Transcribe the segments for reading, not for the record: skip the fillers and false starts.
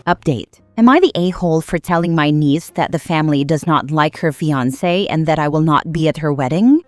Update. Am I the a-hole for telling my niece that the family does not like her fiancé and that I will not be at her wedding?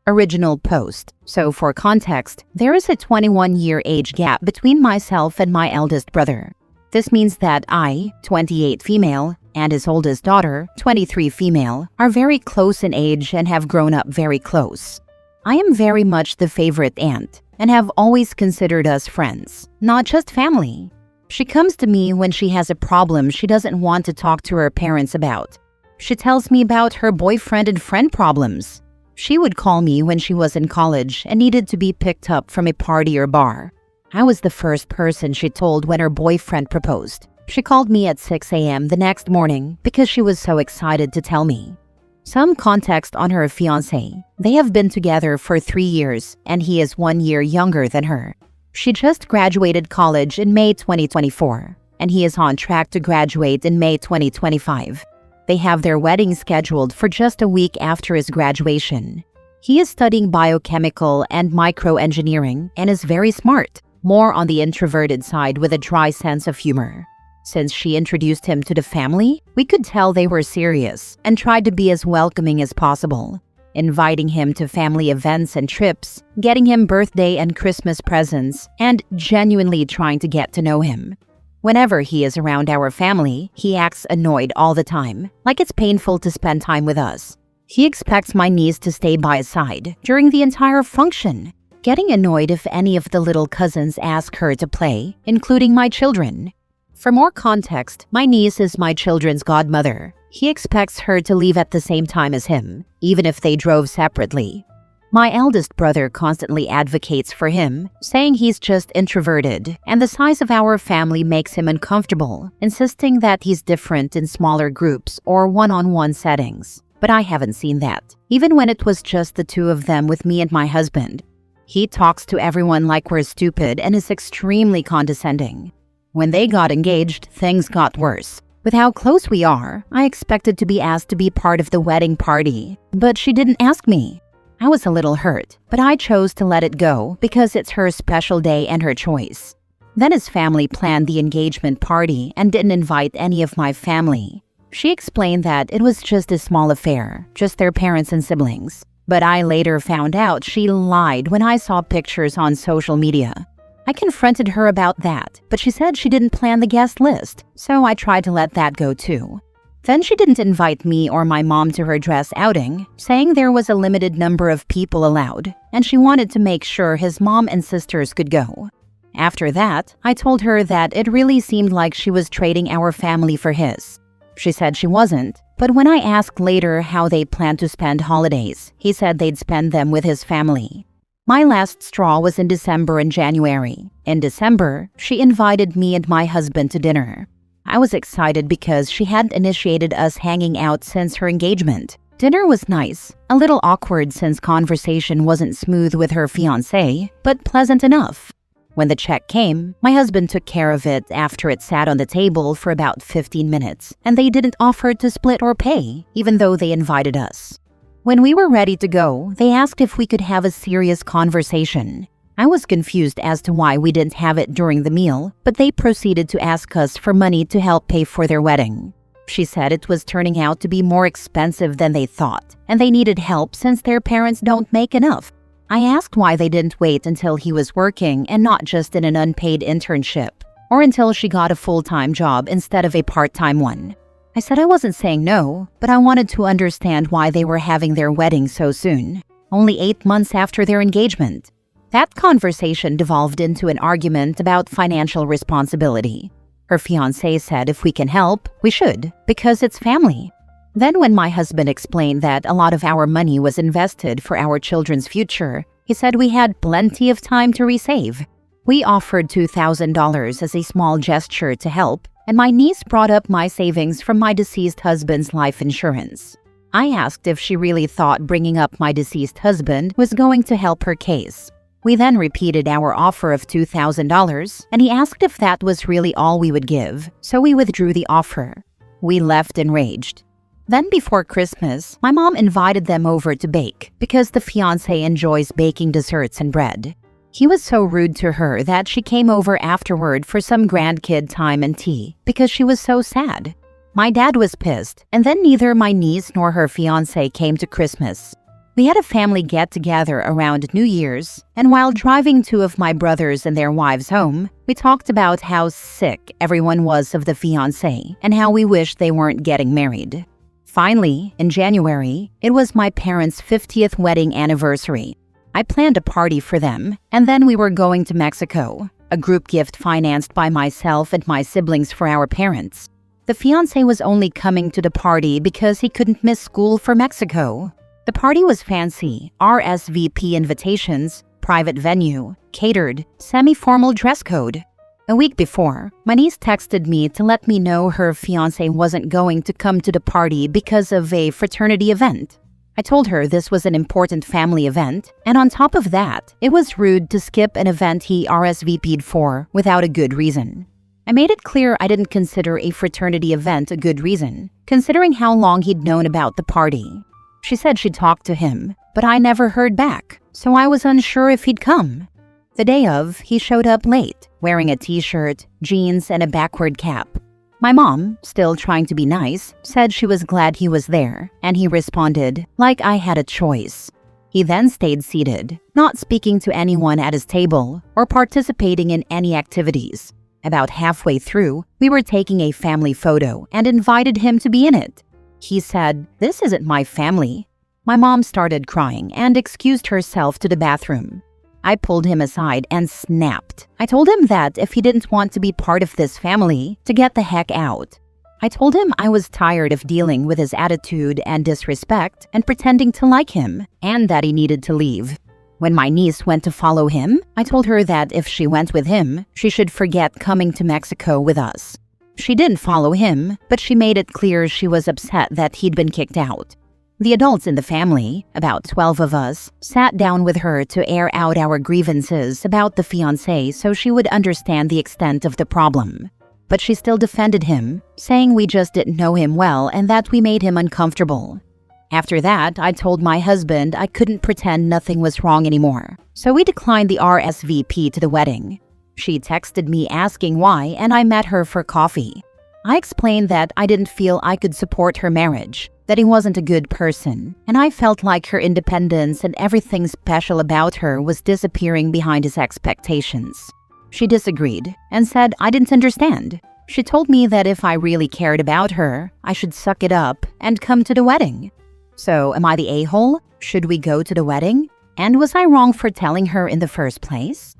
Original post. So for context, there is a 21-year age gap between myself and my eldest brother. This means that I, 28 female, and his oldest daughter, 23 female, are very close in age and have grown up very close. I am very much the favorite aunt and have always considered us friends, not just family. She comes to me when she has a problem she doesn't want to talk to her parents about. She tells me about her boyfriend and friend problems. She would call me when she was in college and needed to be picked up from a party or bar. I was the first person she told when her boyfriend proposed. She called me at 6 a.m. the next morning because she was so excited to tell me. Some context on her fiancé. They have been together for 3 years and he is 1 year younger than her. She just graduated college in May 2024 and he is on track to graduate in May 2025. They have their wedding scheduled for just a week after his graduation. He is studying biochemical and microengineering and is very smart, more on the introverted side with a dry sense of humor. Since she introduced him to the family, we could tell they were serious and tried to be as welcoming as possible, inviting him to family events and trips, getting him birthday and Christmas presents, and genuinely trying to get to know him. Whenever he is around our family, he acts annoyed all the time, like it's painful to spend time with us. He expects my niece to stay by his side during the entire function, getting annoyed if any of the little cousins ask her to play, including my children. For more context, my niece is my children's godmother. He expects her to leave at the same time as him, even if they drove separately. My eldest brother constantly advocates for him, saying he's just introverted and the size of our family makes him uncomfortable, insisting that he's different in smaller groups or one-on-one settings. But I haven't seen that, even when it was just the two of them with me and my husband. He talks to everyone like we're stupid and is extremely condescending. When they got engaged, things got worse. With how close we are, I expected to be asked to be part of the wedding party, but she didn't ask me. I was a little hurt, but I chose to let it go because it's her special day and her choice. Then his family planned the engagement party and didn't invite any of my family. She explained that it was just a small affair, just their parents and siblings. But I later found out she lied when I saw pictures on social media. I confronted her about that, but she said she didn't plan the guest list, so I tried to let that go too. Then she didn't invite me or my mom to her dress outing, saying there was a limited number of people allowed, and she wanted to make sure his mom and sisters could go. After that, I told her that it really seemed like she was trading our family for his. She said she wasn't, but when I asked later how they planned to spend holidays, he said they'd spend them with his family. My last straw was in December and January. In December, she invited me and my husband to dinner. I was excited because she hadn't initiated us hanging out since her engagement. Dinner was nice, a little awkward since conversation wasn't smooth with her fiancé, but pleasant enough. When the check came, my husband took care of it after it sat on the table for about 15 minutes, and they didn't offer to split or pay, even though they invited us. When we were ready to go, they asked if we could have a serious conversation. I was confused as to why we didn't have it during the meal, but they proceeded to ask us for money to help pay for their wedding. She said it was turning out to be more expensive than they thought, and they needed help since their parents don't make enough. I asked why they didn't wait until he was working and not just in an unpaid internship, or until she got a full-time job instead of a part-time one. I said I wasn't saying no, but I wanted to understand why they were having their wedding so soon, only 8 months after their engagement. That conversation devolved into an argument about financial responsibility. Her fiancé said if we can help, we should, because it's family. Then when my husband explained that a lot of our money was invested for our children's future, he said we had plenty of time to resave. We offered $2,000 as a small gesture to help, and my niece brought up my savings from my deceased husband's life insurance. I asked if she really thought bringing up my deceased husband was going to help her case. We then repeated our offer of $2,000, and he asked if that was really all we would give, so we withdrew the offer. We left enraged. Then before Christmas, my mom invited them over to bake because the fiancé enjoys baking desserts and bread. He was so rude to her that she came over afterward for some grandkid time and tea because she was so sad. My dad was pissed, and then neither my niece nor her fiancé came to Christmas. We had a family get-together around New Year's, and while driving two of my brothers and their wives home, we talked about how sick everyone was of the fiancé and how we wished they weren't getting married. Finally, in January, it was my parents' 50th wedding anniversary. I planned a party for them, and then we were going to Mexico, a group gift financed by myself and my siblings for our parents. The fiancé was only coming to the party because he couldn't miss school for Mexico. The party was fancy, RSVP invitations, private venue, catered, semi-formal dress code. A week before, my niece texted me to let me know her fiancé wasn't going to come to the party because of a fraternity event. I told her this was an important family event, and on top of that, it was rude to skip an event he RSVP'd for without a good reason. I made it clear I didn't consider a fraternity event a good reason, considering how long he'd known about the party. She said she'd talked to him, but I never heard back, so I was unsure if he'd come. The day of, he showed up late, wearing a t-shirt, jeans, and a backward cap. My mom, still trying to be nice, said she was glad he was there, and he responded, like I had a choice. He then stayed seated, not speaking to anyone at his table or participating in any activities. About halfway through, we were taking a family photo and invited him to be in it. He said, "This isn't my family." My mom started crying and excused herself to the bathroom. I pulled him aside and snapped. I told him that if he didn't want to be part of this family, to get the heck out. I told him I was tired of dealing with his attitude and disrespect and pretending to like him, and that he needed to leave. When my niece went to follow him, I told her that if she went with him, she should forget coming to Mexico with us. She didn't follow him, but she made it clear she was upset that he'd been kicked out. The adults in the family, about 12 of us, sat down with her to air out our grievances about the fiancé so she would understand the extent of the problem. But she still defended him, saying we just didn't know him well and that we made him uncomfortable. After that, I told my husband I couldn't pretend nothing was wrong anymore, so we declined the RSVP to the wedding. She texted me asking why, and I met her for coffee. I explained that I didn't feel I could support her marriage, that he wasn't a good person, and I felt like her independence and everything special about her was disappearing behind his expectations. She disagreed and said I didn't understand. She told me that if I really cared about her, I should suck it up and come to the wedding. So, am I the a-hole? Should we go to the wedding? And was I wrong for telling her in the first place?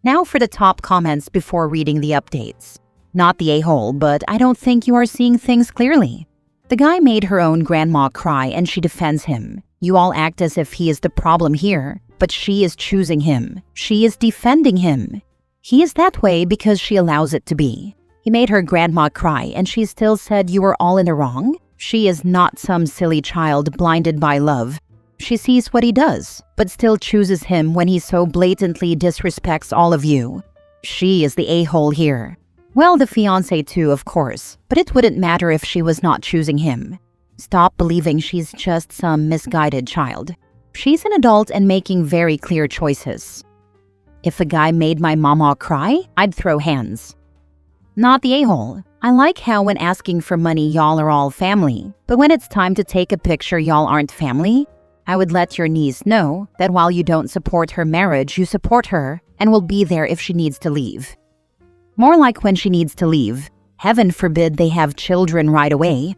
Now for the top comments before reading the updates. Not the a-hole, but I don't think you are seeing things clearly. The guy made her own grandma cry and she defends him. You all act as if he is the problem here, but she is choosing him. She is defending him. He is that way because she allows it to be. He made her grandma cry and she still said you were all in the wrong? She is not some silly child blinded by love. She sees what he does, but still chooses him when he so blatantly disrespects all of you. She is the a-hole here. Well, the fiancé too, of course, but it wouldn't matter if she was not choosing him. Stop believing she's just some misguided child. She's an adult and making very clear choices. If a guy made my mama cry, I'd throw hands. Not the a-hole. I like how when asking for money y'all are all family, but when it's time to take a picture y'all aren't family. I would let your niece know that while you don't support her marriage, you support her and will be there if she needs to leave. More like when she needs to leave. Heaven forbid they have children right away.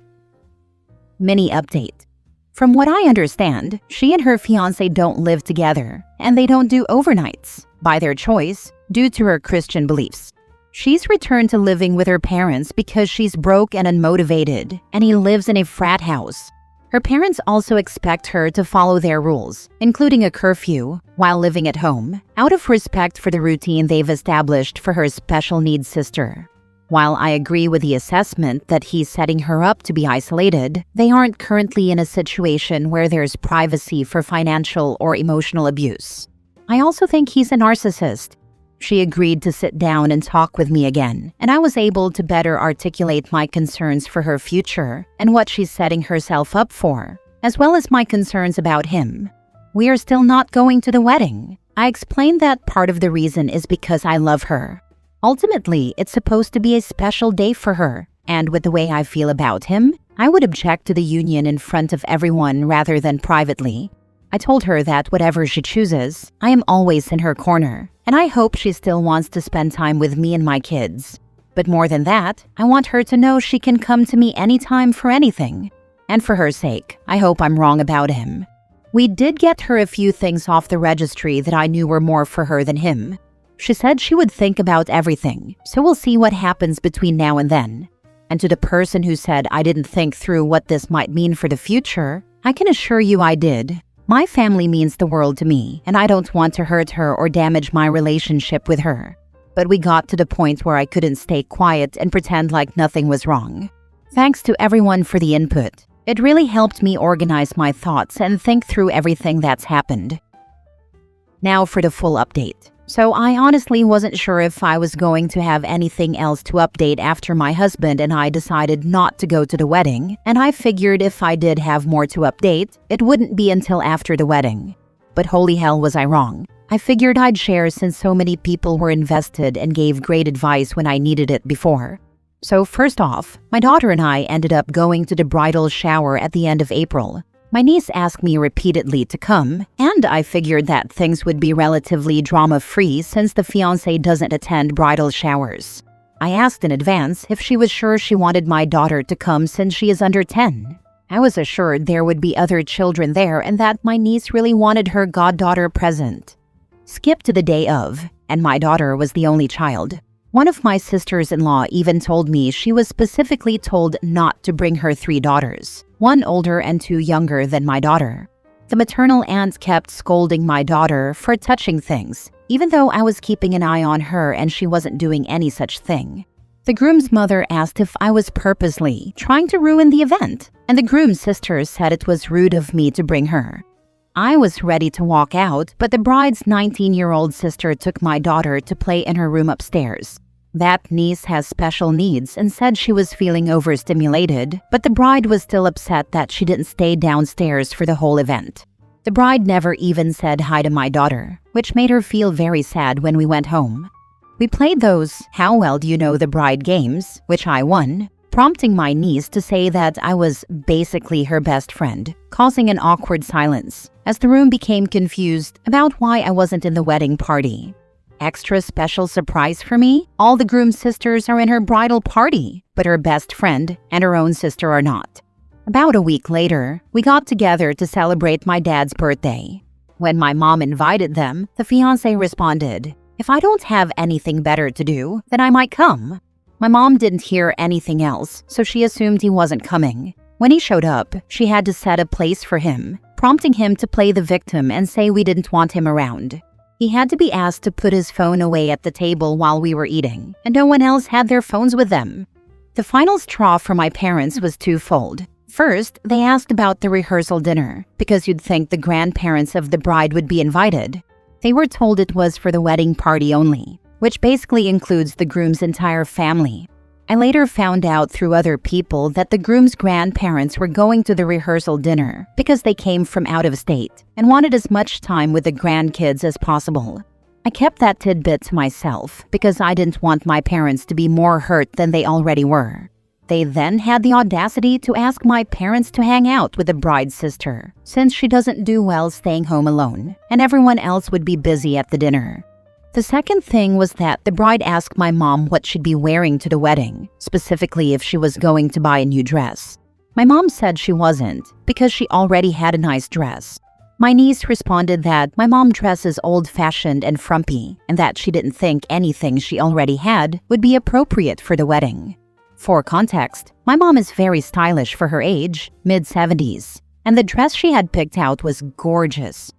Mini update. From what I understand, she and her fiancé don't live together, and they don't do overnights, by their choice, due to her Christian beliefs. She's returned to living with her parents because she's broke and unmotivated, and he lives in a frat house. Her parents also expect her to follow their rules, including a curfew, while living at home, out of respect for the routine they've established for her special needs sister. While I agree with the assessment that he's setting her up to be isolated, they aren't currently in a situation where there's privacy for financial or emotional abuse. I also think he's a narcissist. She agreed to sit down and talk with me again, and I was able to better articulate my concerns for her future and what she's setting herself up for, as well as my concerns about him. We are still not going to the wedding. I explained that part of the reason is because I love her. Ultimately, it's supposed to be a special day for her, and with the way I feel about him, I would object to the union in front of everyone rather than privately. I told her that whatever she chooses, I am always in her corner, and I hope she still wants to spend time with me and my kids. But more than that, I want her to know she can come to me anytime for anything. And for her sake, I hope I'm wrong about him. We did get her a few things off the registry that I knew were more for her than him. She said she would think about everything, so we'll see what happens between now and then. And to the person who said I didn't think through what this might mean for the future, I can assure you I did. My family means the world to me, and I don't want to hurt her or damage my relationship with her. But we got to the point where I couldn't stay quiet and pretend like nothing was wrong. Thanks to everyone for the input. It really helped me organize my thoughts and think through everything that's happened. Now for the full update. So I honestly wasn't sure if I was going to have anything else to update after my husband and I decided not to go to the wedding, and I figured if I did have more to update, it wouldn't be until after the wedding. But holy hell was I wrong. I figured I'd share since so many people were invested and gave great advice when I needed it before. So first off, my daughter and I ended up going to the bridal shower at the end of April. My niece asked me repeatedly to come, and I figured that things would be relatively drama-free since the fiancé doesn't attend bridal showers. I asked in advance if she was sure she wanted my daughter to come since she is under 10. I was assured there would be other children there and that my niece really wanted her goddaughter present. Skip to the day of, and my daughter was the only child. One of my sisters-in-law even told me she was specifically told not to bring her 3 daughters, 1 older and 2 younger than my daughter. The maternal aunt kept scolding my daughter for touching things, even though I was keeping an eye on her and she wasn't doing any such thing. The groom's mother asked if I was purposely trying to ruin the event, and the groom's sisters said it was rude of me to bring her. I was ready to walk out, but the bride's 19-year-old sister took my daughter to play in her room upstairs. That niece has special needs and said she was feeling overstimulated, but the bride was still upset that she didn't stay downstairs for the whole event. The bride never even said hi to my daughter, which made her feel very sad when we went home. We played those "How well do you know the bride" games, which I won, prompting my niece to say that I was basically her best friend, causing an awkward silence, as the room became confused about why I wasn't in the wedding party. Extra special surprise for me, all the groom's sisters are in her bridal party, but her best friend and her own sister are not. About a week later, we got together to celebrate my dad's birthday. When my mom invited them, the fiancé responded, "If I don't have anything better to do, then I might come." My mom didn't hear anything else, so she assumed he wasn't coming. When he showed up, she had to set a place for him, prompting him to play the victim and say we didn't want him around. He had to be asked to put his phone away at the table while we were eating, and no one else had their phones with them. The final straw for my parents was twofold. First, they asked about the rehearsal dinner, because you'd think the grandparents of the bride would be invited. They were told it was for the wedding party only, which basically includes the groom's entire family. I later found out through other people that the groom's grandparents were going to the rehearsal dinner because they came from out of state and wanted as much time with the grandkids as possible. I kept that tidbit to myself because I didn't want my parents to be more hurt than they already were. They then had the audacity to ask my parents to hang out with the bride's sister, since she doesn't do well staying home alone, and everyone else would be busy at the dinner. The second thing was that the bride asked my mom what she'd be wearing to the wedding, specifically if she was going to buy a new dress. My mom said she wasn't, because she already had a nice dress. My niece responded that my mom dresses old-fashioned and frumpy, and that she didn't think anything she already had would be appropriate for the wedding. For context, my mom is very stylish for her age, mid-70s, and the dress she had picked out was gorgeous.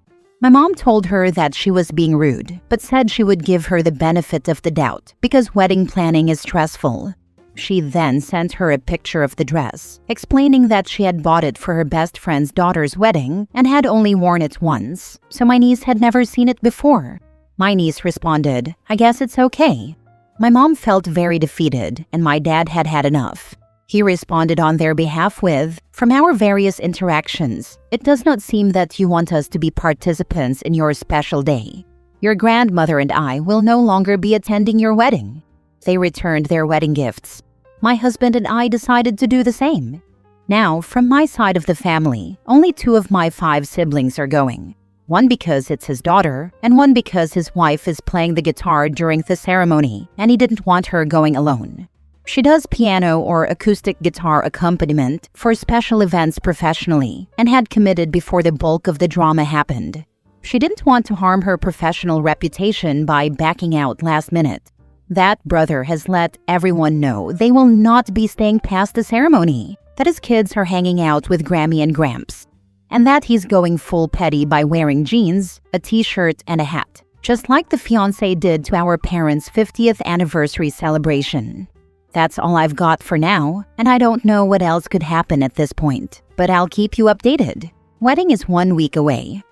My mom told her that she was being rude, but said she would give her the benefit of the doubt because wedding planning is stressful. She then sent her a picture of the dress, explaining that she had bought it for her best friend's daughter's wedding and had only worn it once, so my niece had never seen it before. My niece responded, "I guess it's okay." My mom felt very defeated, and my dad had had enough. He responded on their behalf with, "From our various interactions, it does not seem that you want us to be participants in your special day. Your grandmother and I will no longer be attending your wedding." They returned their wedding gifts. My husband and I decided to do the same. Now, from my side of the family, only 2 of my 5 siblings are going. One because it's his daughter, and one because his wife is playing the guitar during the ceremony, and he didn't want her going alone. She does piano or acoustic guitar accompaniment for special events professionally, and had committed before the bulk of the drama happened. She didn't want to harm her professional reputation by backing out last minute. That brother has let everyone know they will not be staying past the ceremony, that his kids are hanging out with Grammy and Gramps, and that he's going full petty by wearing jeans, a t-shirt, and a hat, just like the fiancé did to our parents' 50th anniversary celebration. That's all I've got for now, and I don't know what else could happen at this point, but I'll keep you updated. Wedding is 1 week away.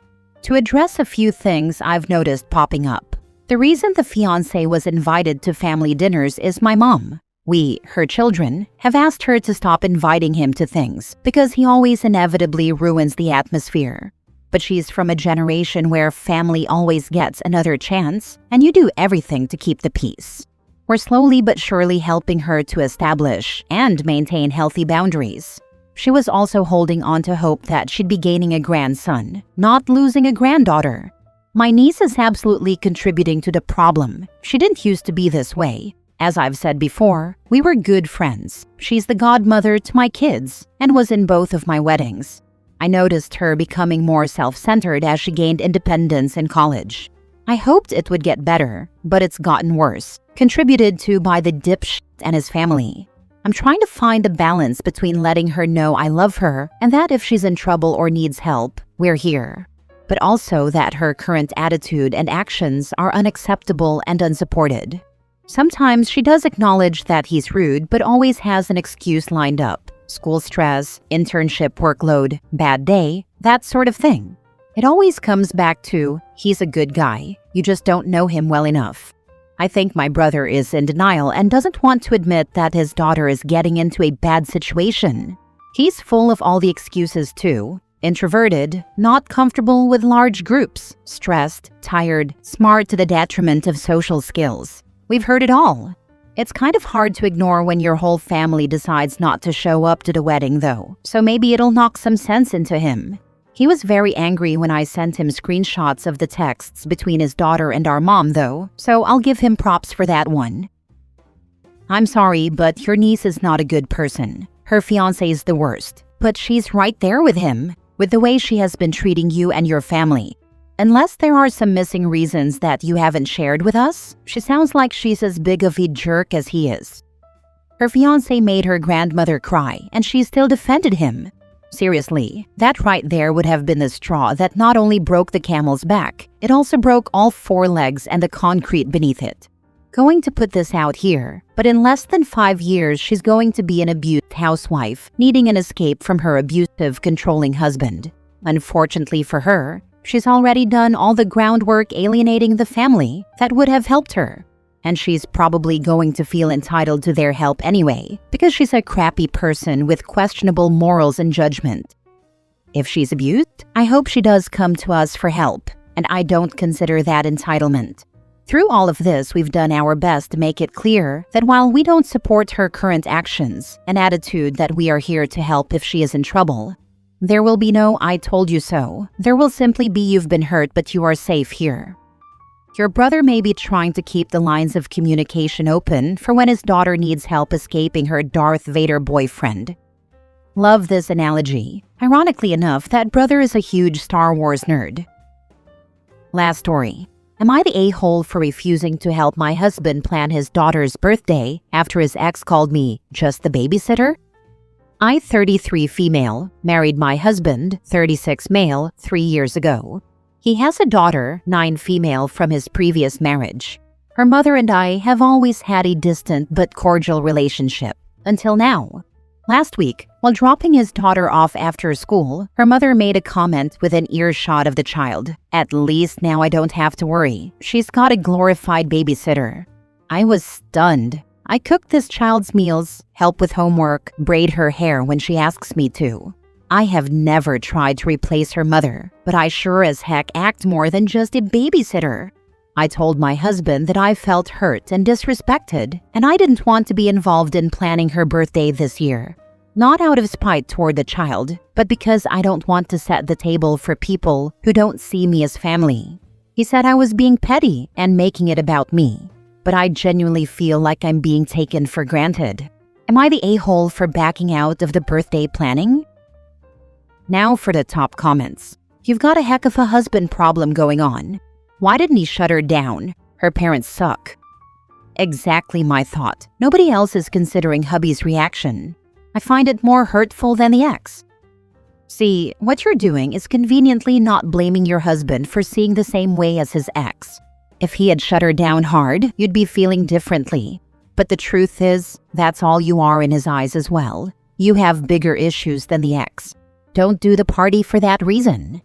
To address a few things I've noticed popping up. The reason the fiancé was invited to family dinners is my mom. We, her children, have asked her to stop inviting him to things because he always inevitably ruins the atmosphere. But she's from a generation where family always gets another chance, and you do everything to keep the peace. We're slowly but surely helping her to establish and maintain healthy boundaries. She was also holding on to hope that she'd be gaining a grandson, not losing a granddaughter. My niece is absolutely contributing to the problem. She didn't used to be this way. As I've said before, we were good friends. She's the godmother to my kids and was in both of my weddings. I noticed her becoming more self-centered as she gained independence in college. I hoped it would get better, but it's gotten worse, contributed to by the dipshit and his family. I'm trying to find a balance between letting her know I love her and that if she's in trouble or needs help, we're here. But also that her current attitude and actions are unacceptable and unsupported. Sometimes she does acknowledge that he's rude, but always has an excuse lined up. School stress, internship workload, bad day, that sort of thing. It always comes back to, he's a good guy, you just don't know him well enough. I think my brother is in denial and doesn't want to admit that his daughter is getting into a bad situation. He's full of all the excuses too. Introverted, not comfortable with large groups, stressed, tired, smart to the detriment of social skills. We've heard it all. It's kind of hard to ignore when your whole family decides not to show up to the wedding though, so maybe it'll knock some sense into him. He was very angry when I sent him screenshots of the texts between his daughter and our mom though, so I'll give him props for that one. I'm sorry, but your niece is not a good person. Her fiancé is the worst, but she's right there with him, with the way she has been treating you and your family. Unless there are some missing reasons that you haven't shared with us, she sounds like she's as big of a jerk as he is. Her fiancé made her grandmother cry, and she still defended him. Seriously, that right there would have been the straw that not only broke the camel's back, it also broke all 4 legs and the concrete beneath it. Going to put this out here, but in less than 5 years she's going to be an abused housewife, needing an escape from her abusive, controlling husband. Unfortunately for her, she's already done all the groundwork alienating the family that would have helped her. And she's probably going to feel entitled to their help anyway, because she's a crappy person with questionable morals and judgment. If she's abused, I hope she does come to us for help, and I don't consider that entitlement. Through all of this, we've done our best to make it clear that while we don't support her current actions, an attitude that we are here to help if she is in trouble, there will be no "I told you so." There will simply be "you've been hurt, but you are safe here." Your brother may be trying to keep the lines of communication open for when his daughter needs help escaping her Darth Vader boyfriend. Love this analogy. Ironically enough, that brother is a huge Star Wars nerd. Last story. Am I the a-hole for refusing to help my husband plan his daughter's birthday after his ex called me just the babysitter? I, 33 female, married my husband, 36 male, 3 years ago. He has a daughter, 9 female, from his previous marriage. Her mother and I have always had a distant but cordial relationship, until now. Last week, while dropping his daughter off after school, her mother made a comment within earshot of the child. "At least now I don't have to worry. She's got a glorified babysitter." I was stunned. I cook this child's meals, help with homework, braid her hair when she asks me to. I have never tried to replace her mother, but I sure as heck act more than just a babysitter. I told my husband that I felt hurt and disrespected, and I didn't want to be involved in planning her birthday this year. Not out of spite toward the child, but because I don't want to set the table for people who don't see me as family. He said I was being petty and making it about me, but I genuinely feel like I'm being taken for granted. Am I the a-hole for backing out of the birthday planning? Now for the top comments. You've got a heck of a husband problem going on. Why didn't he shut her down? Her parents suck. Exactly my thought. Nobody else is considering hubby's reaction. I find it more hurtful than the ex. See, what you're doing is conveniently not blaming your husband for seeing the same way as his ex. If he had shut her down hard, you'd be feeling differently. But the truth is, that's all you are in his eyes as well. You have bigger issues than the ex. Don't do the party for that reason.